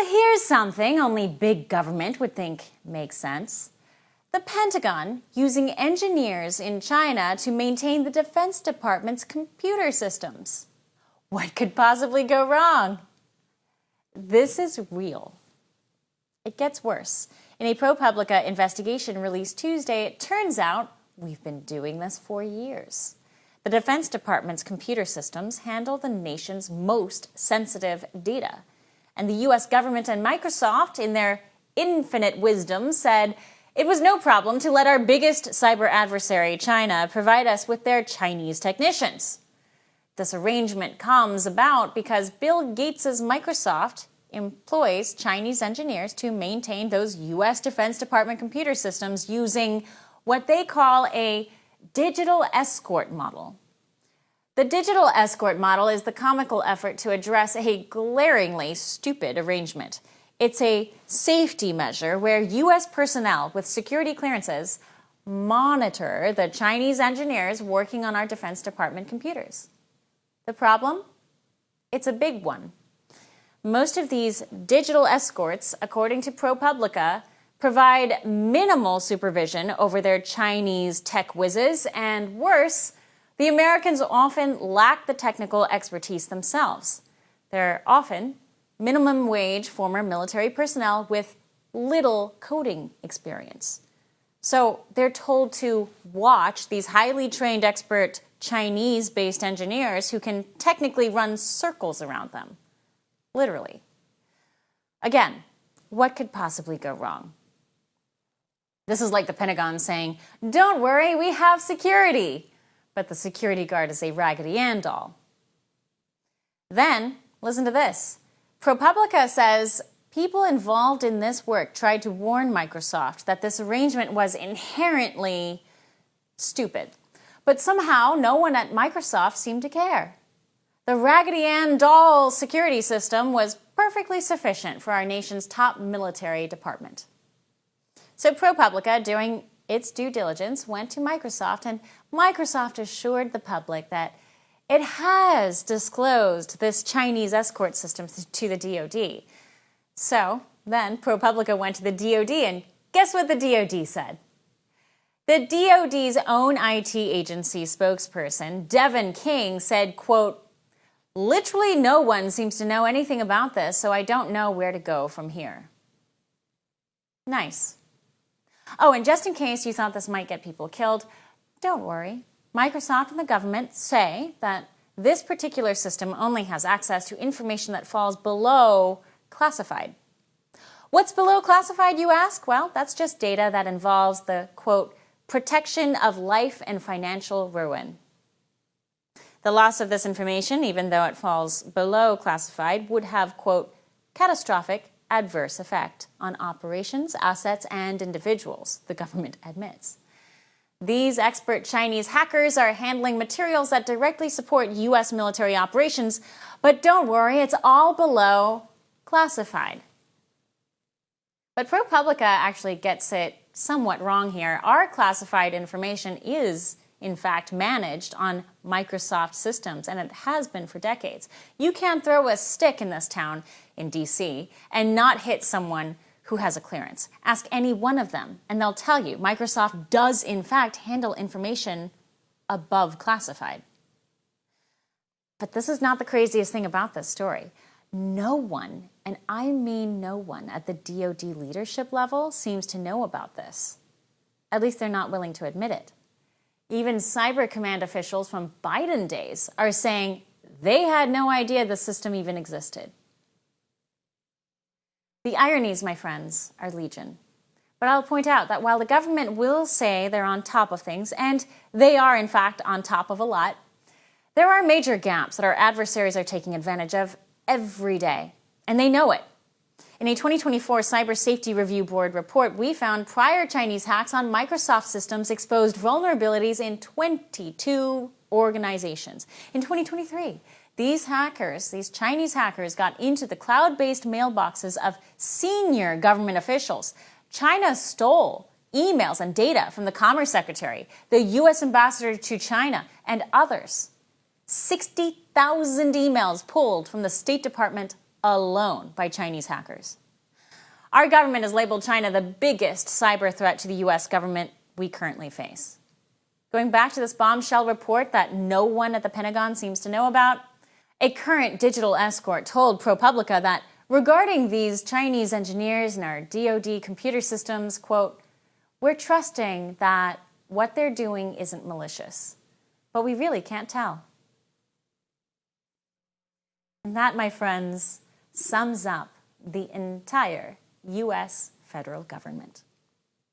Well, here's something only big government would think makes sense. The Pentagon using engineers in China to maintain the Defense Department's computer systems. What could possibly go wrong? This is real. It gets worse. In a ProPublica investigation released Tuesday, it turns out we've been doing this for years. The Defense Department's computer systems handle the nation's most sensitive data. And the U.S. government and Microsoft, in their infinite wisdom, said it was no problem to let our biggest cyber adversary, China, provide us with their Chinese technicians. This arrangement comes about because Bill Gates' Microsoft employs Chinese engineers to maintain those U.S. Defense Department computer systems using what they call a digital escort model. The digital escort model is the comical effort to address a glaringly stupid arrangement. It's a safety measure where U.S. personnel with security clearances monitor the Chinese engineers working on our Defense Department computers. The problem? It's a big one. Most of these digital escorts, according to ProPublica, provide minimal supervision over their Chinese tech whizzes, and worse, the Americans often lack the technical expertise themselves. They're often minimum wage former military personnel with little coding experience. So they're told to watch these highly trained expert Chinese-based engineers who can technically run circles around them. Literally. Again, what could possibly go wrong? This is like the Pentagon saying, "Don't worry, we have security." But the security guard is a Raggedy Ann doll. Then, listen to this. ProPublica says people involved in this work tried to warn Microsoft that this arrangement was inherently stupid. But somehow, no one at Microsoft seemed to care. The Raggedy Ann doll security system was perfectly sufficient for our nation's top military department. So ProPublica, doing its due diligence, went to Microsoft, and Microsoft assured the public that it has disclosed this Chinese escort system to the DoD. So then ProPublica went to the DoD, and guess what the DoD said? The DoD's own IT agency spokesperson, Devin King, said, quote, "Literally no one seems to know anything about this, so I don't know where to go from here." Nice. Oh, and just in case you thought this might get people killed, don't worry. Microsoft and the government say that this particular system only has access to information that falls below classified. What's below classified, you ask? Well, that's just data that involves the, quote, protection of life and financial ruin. The loss of this information, even though it falls below classified, would have, quote, catastrophic adverse effect on operations, assets, and individuals, the government admits. These expert Chinese hackers are handling materials that directly support U.S. military operations, but don't worry, it's all below classified. But ProPublica actually gets it somewhat wrong here. Our classified information is, in fact, managed on Microsoft systems, and it has been for decades. You can't throw a stick in this town in D.C. and not hit someone who has a clearance. Ask any one of them, and they'll tell you Microsoft does, in fact, handle information above classified. But this is not the craziest thing about this story. No one, and I mean no one, at the DoD leadership level seems to know about this. At least they're not willing to admit it. Even Cyber Command officials from Biden days are saying they had no idea the system even existed. The ironies, my friends, are legion. But I'll point out that while the government will say they're on top of things, and they are, in fact, on top of a lot, there are major gaps that our adversaries are taking advantage of every day, and they know it. In a 2024 Cyber Safety Review Board report, we found prior Chinese hacks on Microsoft systems exposed vulnerabilities in 22 organizations. In 2023, these Chinese hackers, got into the cloud-based mailboxes of senior government officials. China stole emails and data from the Commerce Secretary, the U.S. Ambassador to China, and others. 60,000 emails pulled from the State Department alone by Chinese hackers. Our government has labeled China the biggest cyber threat to the U.S. government we currently face. Going back to this bombshell report that no one at the Pentagon seems to know about, a current digital escort told ProPublica that regarding these Chinese engineers in our DoD computer systems, quote, "We're trusting that what they're doing isn't malicious, but we really can't tell." And that, my friends, sums up the entire U.S. federal government.